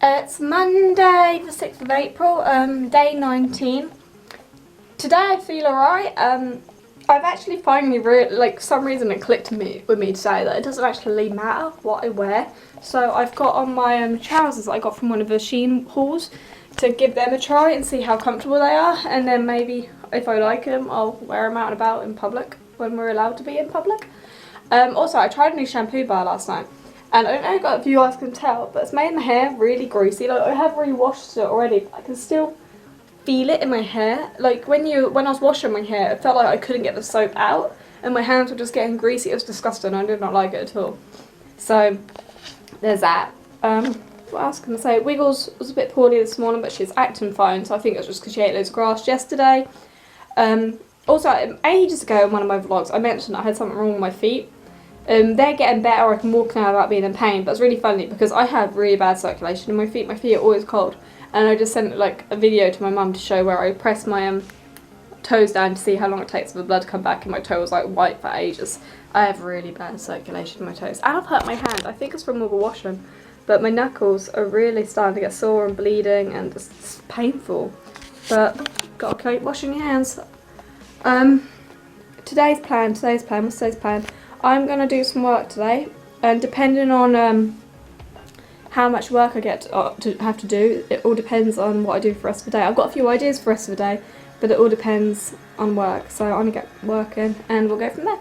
It's Monday the 6th of April, day 19. Today I feel alright. I've actually finally some reason it clicked with me today that it doesn't actually matter what I wear. So I've got on my trousers that I got from one of the Shein hauls to give them a try and see how comfortable they are, and then maybe if I like them I'll wear them out and about in public when we're allowed to be in public. Also, I tried a new shampoo bar last night. And I don't know if you guys can tell, but it's made my hair really greasy. Like, I have re-washed it already, but I can still feel it in my hair. Like, when I was washing my hair, it felt like I couldn't get the soap out, and my hands were just getting greasy. It was disgusting. I did not like it at all. So, there's that. What else can I say? Wiggles was a bit poorly this morning, but she's acting fine, so I think it was just because she ate loads of grass yesterday. Also, ages ago in one of my vlogs, I mentioned I had something wrong with my feet. They're getting better, I can walk now without being in pain, but it's really funny because I have really bad circulation in my feet are always cold, and I just sent like a video to my mum to show where I press my toes down to see how long it takes for the blood to come back, and my toe was like white for ages. I have really bad circulation in my toes, and I've hurt my hand. I think it's from overwashing, but my knuckles are really starting to get sore and bleeding, and it's painful, but gotta keep washing your hands. Today's plan, what's today's plan? I'm going to do some work today, and depending on how much work I get to have to do, it all depends on what I do for the rest of the day. I've got a few ideas for the rest of the day, but it all depends on work, so I'm going to get working and we'll go from there.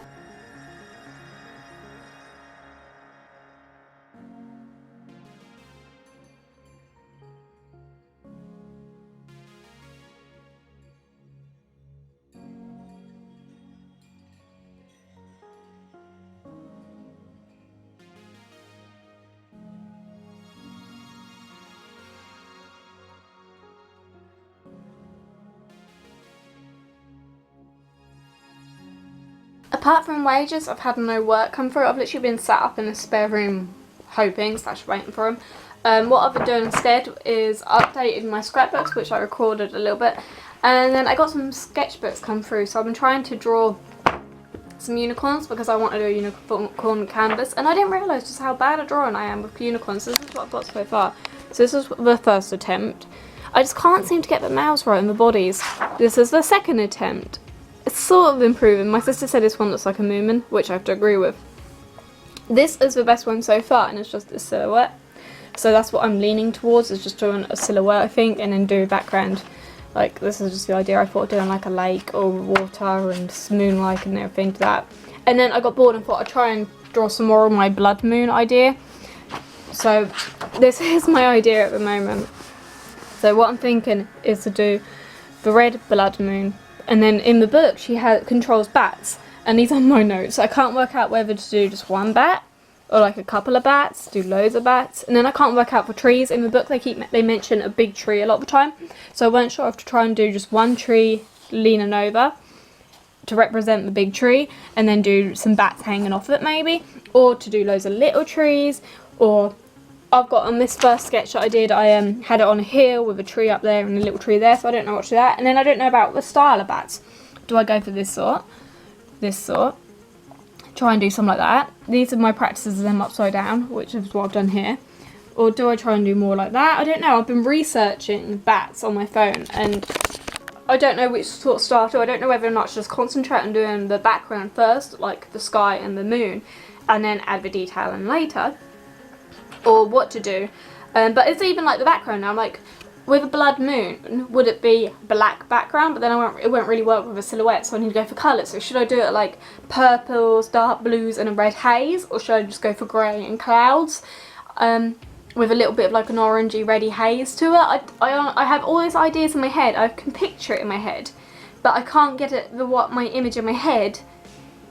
Apart from wages, I've had no work come through. I've literally been sat up in a spare room hoping / waiting for them. What I've been doing instead is updating my scrapbooks, which I recorded a little bit, and then I got some sketchbooks come through, so I've been trying to draw some unicorns because I want to do a unicorn canvas, and I didn't realise just how bad at drawing I am with unicorns. So this is what I've got so far. So this is the first attempt. I just can't seem to get the mouths right and the bodies. This is the second attempt. It's sort of improving. My sister said this one looks like a moomin, which I have to agree with. This is the best one so far, and it's just a silhouette. So that's what I'm leaning towards, is just doing a silhouette, I think, and then do background. Like, this is just the idea. I thought of doing like a lake or water and moonlight and everything to that. And then I got bored and thought I'd try and draw some more of my blood moon idea. So this is my idea at the moment. So what I'm thinking is to do the red blood moon. And then in the book she controls bats, and these are my notes. I can't work out whether to do just one bat or like a couple of bats, do loads of bats, and then I can't work out for trees. In the book they mention a big tree a lot of the time, so I weren't sure if to try and do just one tree leaning over to represent the big tree, and then do some bats hanging off it maybe, or to do loads of little trees. Or I've got on this first sketch that I did, I had it on a hill with a tree up there and a little tree there, so I don't know what to do that. And then I don't know about the style of bats. Do I go for this sort? Try and do something like that. These are my practices of them upside down, which is what I've done here. Or do I try and do more like that? I don't know. I've been researching bats on my phone, and I don't know which sort of style to do. I don't know whether or not to just concentrate on doing the background first, like the sky and the moon, and then add the detail in later, or what to do. But it's even like the background now. I'm like, with a blood moon, would it be black background? But then it won't really work with a silhouette, so I need to go for colours. So should I do it like purples, dark blues and a red haze, or should I just go for grey and clouds with a little bit of like an orangey reddy haze to it? I have all these ideas in my head. I can picture it in my head, but I can't get my image in my head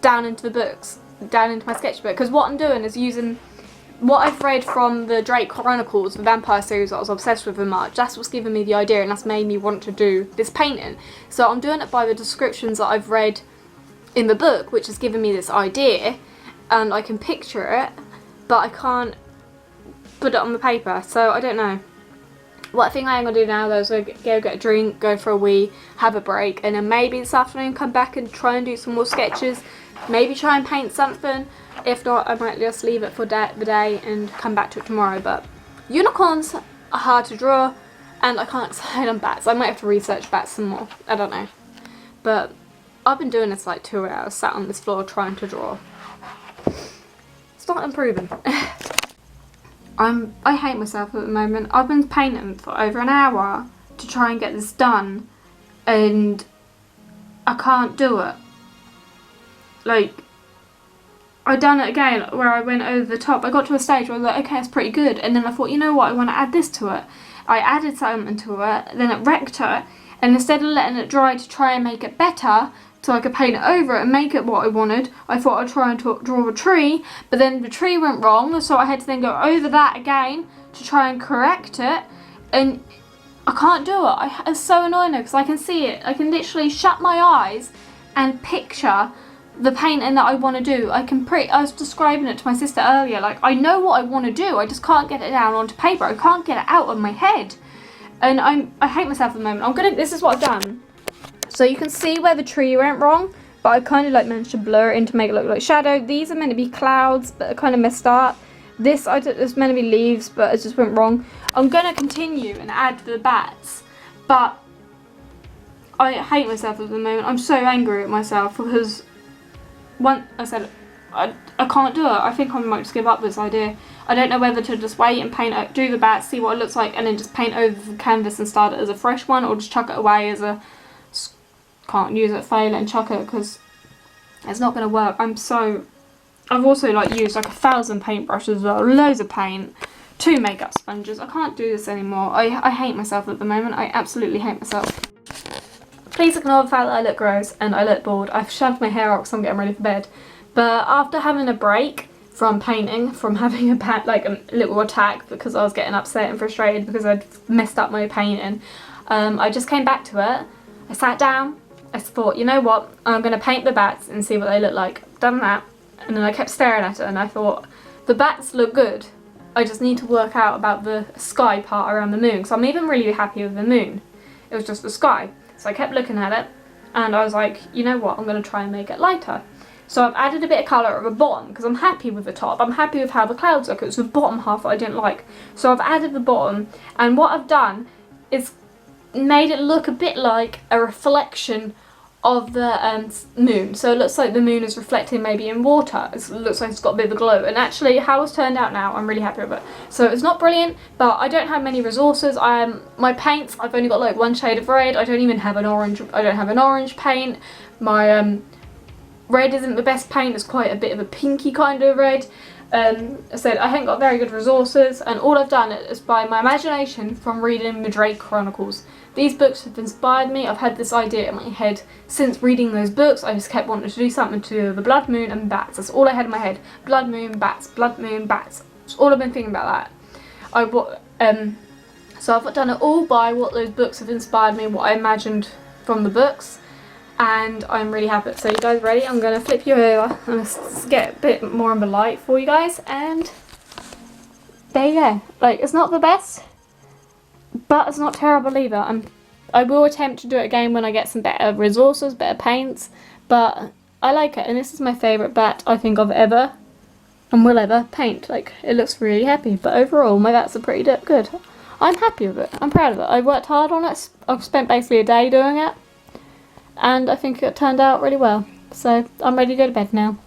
down into the books, down into my sketchbook, because what I'm doing is using what I've read from the Drake Chronicles, the vampire series that I was obsessed with in March. That's what's given me the idea, and that's made me want to do this painting. So I'm doing it by the descriptions that I've read in the book, which has given me this idea, and I can picture it, but I can't put it on the paper, so I don't know. What I think I am going to do now though is go get a drink, go for a wee, have a break, and then maybe this afternoon come back and try and do some more sketches, maybe try and paint something. If not, I might just leave it for the day and come back to it tomorrow. But unicorns hard to draw, and I can't decide on bats. I might have to research bats some more, I don't know. But I've been doing this like 2 hours, sat on this floor trying to draw. It's not improving. I hate myself at the moment. I've been painting for over an hour to try and get this done, and I can't do it. Like, I done it again where I went over the top. I got to a stage where I was like, okay, it's pretty good, and then I thought, you know what, I want to add this to it. I added something to it, then it wrecked it, and instead of letting it dry to try and make it better, so I could paint it over it and make it what I wanted, I thought I'd try and draw a tree, but then the tree went wrong, so I had to then go over that again to try and correct it, and I can't do it. It's so annoying because I can see it. I can literally shut my eyes and picture the painting that I want to do. I was describing it to my sister earlier, like, I know what I want to do, I just can't get it down onto paper. I can't get it out of my head, and I hate myself at the moment. This is what I've done. So you can see where the tree went wrong, but I kind of like managed to blur it in to make it look like shadow. These are meant to be clouds, but are kind of messed up. This is meant to be leaves, but it just went wrong. I'm going to continue and add the bats, but I hate myself at the moment. I'm so angry at myself because I said I can't do it. I think I might just give up this idea. I don't know whether to just wait and paint, do the bats, see what it looks like, and then just paint over the canvas and start it as a fresh one, or just chuck it away as a can't use it, fail it and chuck it, because it's not going to work. I've also like used like 1,000 paintbrushes as well, loads of paint, 2 makeup sponges. I can't do this anymore. I hate myself at the moment. I absolutely hate myself. Please ignore the fact that I look gross and I look bored. I've shoved my hair out because I'm getting ready for bed. But after having a break from painting, from having a little attack because I was getting upset and frustrated because I'd messed up my painting, I just came back to it. I sat down. I thought, you know what, I'm going to paint the bats and see what they look like. Done that, and then I kept staring at it, and I thought, the bats look good. I just need to work out about the sky part around the moon, because I'm even really happy with the moon. It was just the sky. So I kept looking at it, and I was like, you know what, I'm going to try and make it lighter. So I've added a bit of colour at the bottom, because I'm happy with the top. I'm happy with how the clouds look. It was the bottom half that I didn't like. So I've added the bottom, and what I've done is made it look a bit like a reflection of the moon. So it looks like the moon is reflecting maybe in water. It looks like it's got a bit of a glow, and actually how it's turned out now, I'm really happy with it. So it's not brilliant, but I don't have many resources. My paints, I've only got like 1 shade of red. I don't even have an orange. I don't have an orange paint. My red isn't the best paint. It's quite a bit of a pinky kind of red. I said I haven't got very good resources, and all I've done is by my imagination from reading the Drake Chronicles. These books have inspired me. I've had this idea in my head since reading those books. I just kept wanting to do something to do with the blood moon and bats. That's all I had in my head. Blood moon, bats, blood moon, bats. That's all I've been thinking about that. So I've done it all by what those books have inspired me, what I imagined from the books, and I'm really happy. So you guys ready? I'm going to flip you over and get a bit more of a light for you guys, and there you go. Like, it's not the best, but it's not terrible either. I will attempt to do it again when I get some better resources, better paints, but I like it, and this is my favourite bat I think I've ever and will ever paint. Like, it looks really happy, but overall my bats are pretty good. I'm happy with it. I'm proud of it. I worked hard on it. I've spent basically a day doing it, and I think it turned out really well. So I'm ready to go to bed now.